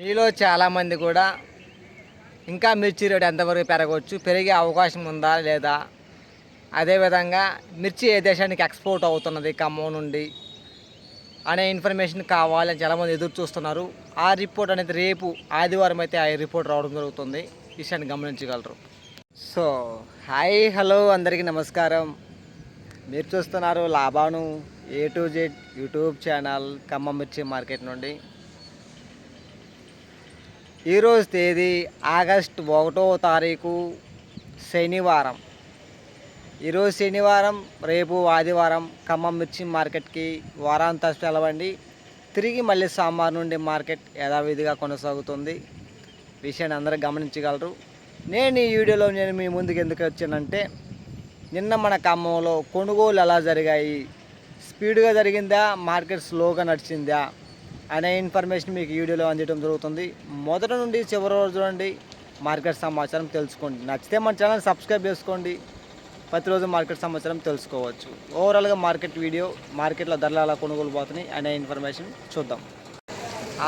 మీలో చాలామంది కూడా ఇంకా మిర్చి రేటు ఎంతవరకు పెరగవచ్చు, పెరిగే అవకాశం ఉందా లేదా, అదేవిధంగా మిర్చి ఏ దేశానికి ఎక్స్పోర్ట్ అవుతున్నది ఖమ్మం నుండి అనే ఇన్ఫర్మేషన్ కావాలని చాలామంది ఎదురు చూస్తున్నారు. ఆ రిపోర్ట్ అనేది రేపు ఆదివారం అయితే ఆ రిపోర్ట్ రావడం జరుగుతుంది. విషయాన్ని గమనించగలరు. సో హాయ్ హలో అందరికీ నమస్కారం. మీరు చూస్తున్నారు Laban A to Z YouTube channel Khammam మిర్చి మార్కెట్ నుండి. ఈరోజు తేదీ ఆగస్టు 1వ తారీఖు శనివారం. ఈరోజు శనివారం, రేపు ఆదివారం ఖమ్మం మిర్చి మార్కెట్కి వారాంత సెలవండి. తిరిగి మళ్ళీ సోమవారం నుండి మార్కెట్ యథావిధిగా కొనసాగుతుంది. విషయాన్ని అందరూ గమనించగలరు. నేను ఈ వీడియోలో మీ ముందుకు ఎందుకు వచ్చానంటే, నిన్న మన ఖమ్మంలో కొనుగోలు ఎలా జరిగాయి, స్పీడ్గా జరిగిందా, మార్కెట్ స్లోగా నడిచిందా అనే ఇన్ఫర్మేషన్ మీకు ఈ వీడియోలో అందించడం జరుగుతుంది. మొదటి నుండి చివరి రోజు చూడండి, మార్కెట్ సమాచారం తెలుసుకోండి. నచ్చితే మన ఛానల్ సబ్స్క్రైబ్ చేసుకోండి. ప్రతిరోజు మార్కెట్ సమాచారం తెలుసుకోవచ్చు. ఓవరాల్గా మార్కెట్ వీడియో, మార్కెట్లో ధరలు ఎలా కొనుగోలు పోతున్నాయి అనే ఇన్ఫర్మేషన్ చూద్దాం.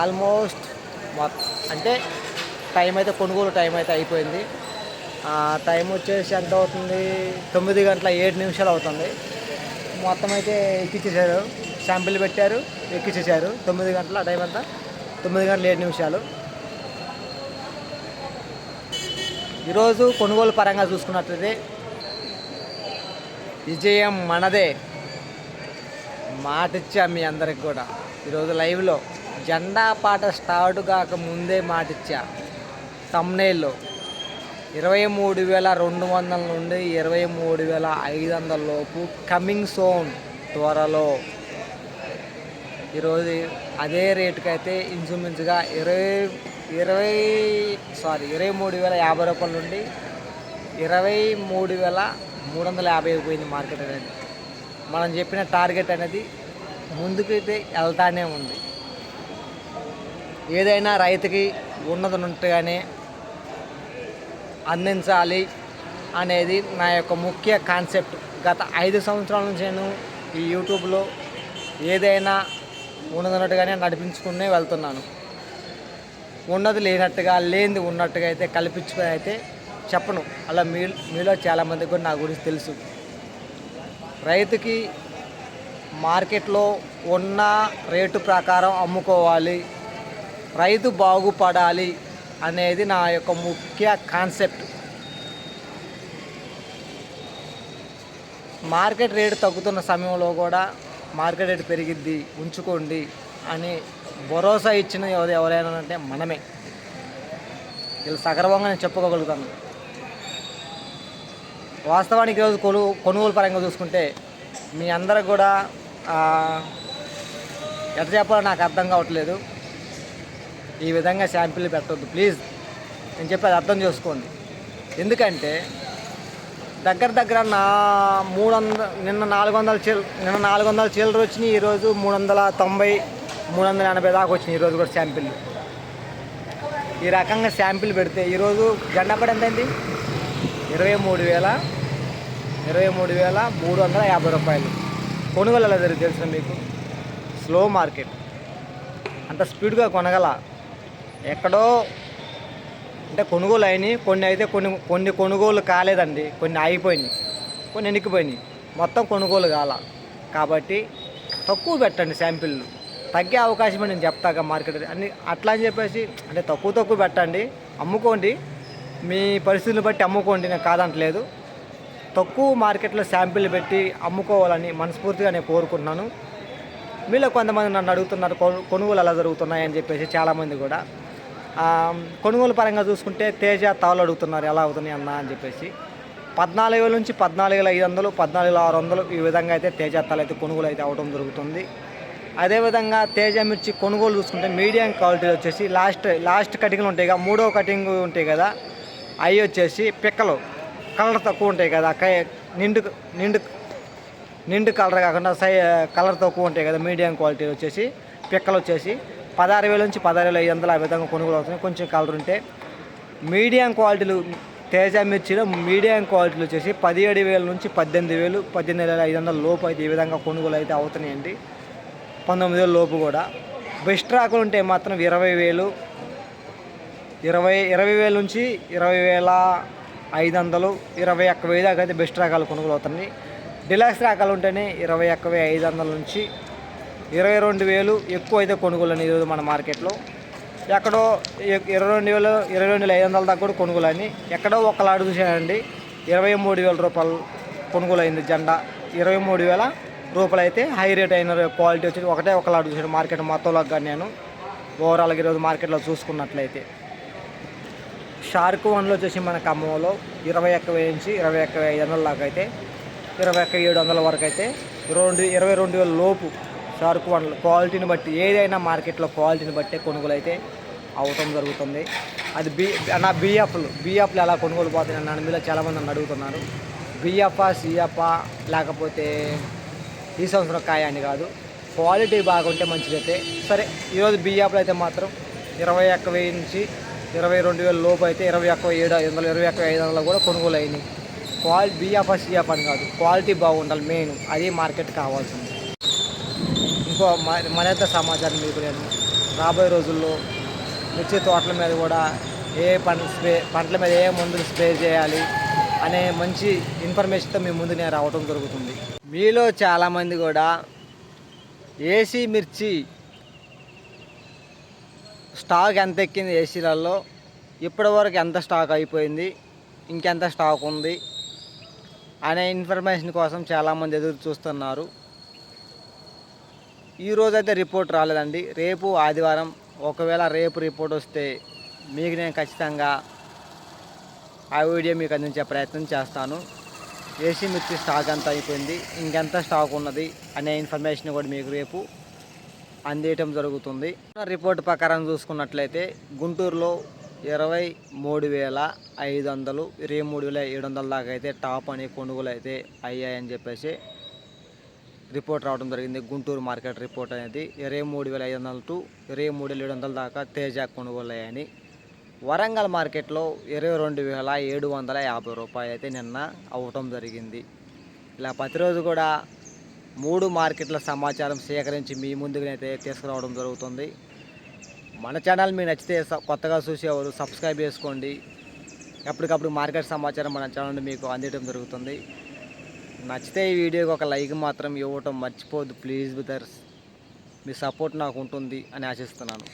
ఆల్మోస్ట్ అంటే టైం అయితే కొనుగోలు టైం అయితే అయిపోయింది. టైం వచ్చేసి ఎంత అవుతుంది, 9 గంటల 7 నిమిషాలు అవుతుంది. మొత్తం అయితే ఎక్కించేశారు, శాంపిల్ పెట్టారు, ఎక్కించేశారు. 9 గంటల టైం అంతా 9 గంటల 7 నిమిషాలు. ఈరోజు కొనుగోలు పరంగా చూసుకున్నట్లయితే విజయం మనదే. మాటిచ్చా మీ అందరికి కూడా. ఈరోజు లైవ్లో జెండా పాట స్టార్ట్ కాక ముందే మాటిచ్చా. థంబ్నెయిల్లో 23,200 నుండి 23,500 లోపు కమింగ్ సోన్ త్వరలో. ఈరోజు అదే రేటుకి అయితే ఇంచుమించుగా 23,050 రూపాయల నుండి 23,350 పోయింది మార్కెట్ అనేది. మనం చెప్పిన టార్గెట్ అనేది ముందుకైతే వెళ్తానే ఉంది. ఏదైనా రైతుకి ఉన్నదన్నట్టుగానే అందించాలి అనేది నా యొక్క ముఖ్య కాన్సెప్ట్. గత 5 సంవత్సరాల నుంచి నేను ఈ యూట్యూబ్లో ఏదైనా ఉన్నదన్నట్టుగానే నడిపించుకునే వెళ్తున్నాను. ఉన్నది లేనట్టుగా, లేనిది ఉన్నట్టుగా అయితే కల్పించుకొని అయితే చెప్పను. అలా మీలో చాలామందికి కూడా నా గురించి తెలుసు. రైతుకి మార్కెట్లో ఉన్న రేటు ప్రకారం అమ్ముకోవాలి, రైతు బాగుపడాలి అనేది నా యొక్క ముఖ్య కాన్సెప్ట్. మార్కెట్ రేటు తగ్గుతున్న సమయంలో కూడా మార్కెట్ రేటు పెరిగిద్ది, ఉంచుకోండి అని భరోసా ఇచ్చిన ఎవరైనా అంటే మనమే. వీళ్ళు సగర్వంగా నేను చెప్పుకోగలుగుతాను. వాస్తవానికి ఈరోజు కొనుగోలు పరంగా చూసుకుంటే మీ అందరికి కూడా ఎట్లా చెప్పాలో నాకు అర్థం కావట్లేదు. ఈ విధంగా శాంపిల్ పెట్టవద్దు ప్లీజ్. నేను చెప్పేది అర్థం చేసుకోండి. ఎందుకంటే దగ్గర నిన్న 400 చిల్లర వచ్చినాయి. ఈరోజు 390, 380 దాకా వచ్చినాయి. ఈరోజు కూడా శాంపిల్. ఈ రకంగా శాంపిల్ పెడితే ఈరోజు జెండా పడి ఎంత అయింది? 23,350 రూపాయలు. కొనుగోలు ఎలా జరిగింది తెలుసు మీకు? Slow market. అంత స్పీడ్గా కొనగల ఎక్కడో అంటే కొనుగోలు అయినాయి. కొన్ని అయితే కొన్ని కొనుగోలు కాలేదండి. కొన్ని ఆగిపోయినాయి, కొన్ని ఎనికిపోయినాయి. మొత్తం కొనుగోలు కాల. కాబట్టి తక్కువ పెట్టండి శాంపిల్లు. తగ్గే అవకాశమే నేను చెప్తాగా మార్కెట్ అన్ని. అట్లా అని చెప్పేసి అంటే తక్కువ పెట్టండి, అమ్ముకోండి. మీ పరిస్థితులను బట్టి అమ్ముకోండి, నేను కాదంటలేదు. తక్కువ మార్కెట్లో శాంపిల్ పెట్టి అమ్ముకోవాలని మనస్ఫూర్తిగా నేను కోరుకుంటున్నాను. మీలో కొంతమంది నన్ను అడుగుతున్నారు కొనుగోలు ఎలా జరుగుతున్నాయి అని చెప్పేసి. చాలామంది కూడా కొనుగోలు పరంగా చూసుకుంటే తేజ తాళ్ళు అడుగుతున్నారు ఎలా అవుతున్నాయి అన్న అని చెప్పేసి. 14,000 నుంచి 14,500, 14,600 ఈ విధంగా అయితే తేజ తాళ్ళు అయితే కొనుగోలు అయితే అవడం జరుగుతుంది. అదేవిధంగా తేజ మిర్చి కొనుగోలు చూసుకుంటే మీడియం క్వాలిటీ వచ్చేసి లాస్ట్ కటింగ్లు ఉంటాయి కదా, 3వ కటింగ్ ఉంటాయి కదా, అవి వచ్చేసి పిక్కలు కలర్ తక్కువ ఉంటాయి కదా, నిండు కలర్ కాకుండా కలర్ తక్కువ ఉంటాయి కదా. మీడియం క్వాలిటీ వచ్చేసి పిక్కలు వచ్చేసి 16,000 నుంచి 16,500 ఆ విధంగా కొనుగోలు అవుతున్నాయి. కొంచెం కలర్ ఉంటే మీడియం క్వాలిటీలు తేజ మిర్చిలో మీడియం క్వాలిటీలు వచ్చేసి 17,000 నుంచి 18,000, 18,500 లోపు అయితే ఈ విధంగా కొనుగోలు అయితే అవుతున్నాయండి. 19,000 లోపు కూడా. బెస్ట్ రాకులు ఉంటే మాత్రం 20,000, 20,000 నుంచి 20,500, 21,000 దాకా అయితే బెస్ట్ రకాలు కొనుగోలు అవుతుంది. డిలక్స్ రకాలు ఉంటేనే 21,500 నుంచి 22,000 ఎక్కువ అయితే కొనుగోలు అని ఈరోజు మన మార్కెట్లో. ఎక్కడో 22,000, 22,500 దాకా కూడా కొనుగోలు అని. ఎక్కడో ఒకలాడు చూసానండి, 23,000 రూపాయలు కొనుగోలు అయింది జెండా. 23,000 రూపాయలు అయితే హై రేట్ అయిన క్వాలిటీ వచ్చి ఒకలాడు చూసాను మార్కెట్ మొత్తంలో. కానీ నేను ఓవరాల్గా ఈరోజు మార్కెట్లో చూసుకున్నట్లయితే షార్క్ వన్లో వచ్చేసి మన ఖమ్మంలో 21,000 నుంచి 21,500 దాకా అయితే, 21,700 వరకు అయితే, 22,000 లోపు షార్క్ వన్ క్వాలిటీని బట్టి ఏదైనా మార్కెట్లో క్వాలిటీని బట్టే కొనుగోలు అయితే అవటం జరుగుతుంది. అది బిఎఫ్లు ఎలా కొనుగోలు పోతున్నాయి నన్ను మీద చాలామంది నన్ను అడుగుతున్నారు. బిఎఫ్ఆ, సిఎఫ్ఆ, లేకపోతే ఈ సంవత్సరం కాయ అని కాదు, క్వాలిటీ బాగుంటే మంచిదైతే సరే. ఈరోజు బిఎఫ్లు అయితే మాత్రం 21,000 నుంచి 22,000 లోపు అయితే 21,700, 21,500 కూడా కొనుగోలు అయినాయి. బిఎఫ్ఆ, సిఎఫ్ అని కాదు, క్వాలిటీ బాగుండాలి మెయిన్, అది మార్కెట్ కావాల్సింది. ఇంకో మరింత సమాచారం మీకు నేను రాబోయే రోజుల్లో మిర్చి తోటల మీద కూడా పంటల మీద ఏ మందులు స్ప్రే చేయాలి అనే మంచి ఇన్ఫర్మేషన్తో మీ ముందు నేను రావడం జరుగుతుంది. మీలో చాలామంది కూడా ఏసీ మిర్చి స్టాక్ ఎంత ఎక్కింది, ఏసీలలో ఇప్పటివరకు ఎంత స్టాక్ అయిపోయింది, ఇంకెంత స్టాక్ ఉంది అనే ఇన్ఫర్మేషన్ కోసం చాలామంది ఎదురు చూస్తున్నారు. ఈరోజైతే రిపోర్ట్ రాలేదండి. రేపు ఆదివారం, ఒకవేళ రేపు రిపోర్ట్ వస్తే మీకు నేను ఖచ్చితంగా ఆ వీడియో మీకు అందించే ప్రయత్నం చేస్తాను. ఏసీ మిర్చి స్టాక్ ఎంత అయిపోయింది, ఇంకెంత స్టాక్ ఉన్నది అనే ఇన్ఫర్మేషన్ కూడా మీకు రేపు అందేయటం జరుగుతుంది. రిపోర్ట్ ప్రకారం చూసుకున్నట్లయితే గుంటూరులో 23,500, 23,700 దాకా అయితే టాప్ అనే కొనుగోలు అయితే అయ్యాయని చెప్పేసి రిపోర్ట్ రావడం జరిగింది. గుంటూరు మార్కెట్ రిపోర్ట్ అనేది 23,500 టు 23,700 దాకా తేజ కొనుగోలు అయ్యాయని. వరంగల్ మార్కెట్లో 22,750 రూపాయలు అయితే నిన్న అవ్వటం జరిగింది. ఇలా ప్రతిరోజు కూడా 3 మార్కెట్ల సమాచారం సేకరించి మీ ముందుగానైతే తీసుకురావడం జరుగుతుంది. మన ఛానల్ మీకు నచ్చితే కొత్తగా చూసేవారు సబ్స్క్రైబ్ చేసుకోండి. ఎప్పటికప్పుడు మార్కెట్ సమాచారం మన ఛానల్ మీకు అందించడం జరుగుతుంది. నచ్చితే ఈ వీడియోకి ఒక లైక్ మాత్రం ఇవ్వటం మర్చిపోద్దు ప్లీజ్ బ్రదర్స్. మీ సపోర్ట్ నాకు ఉంటుంది అని ఆశిస్తున్నాను.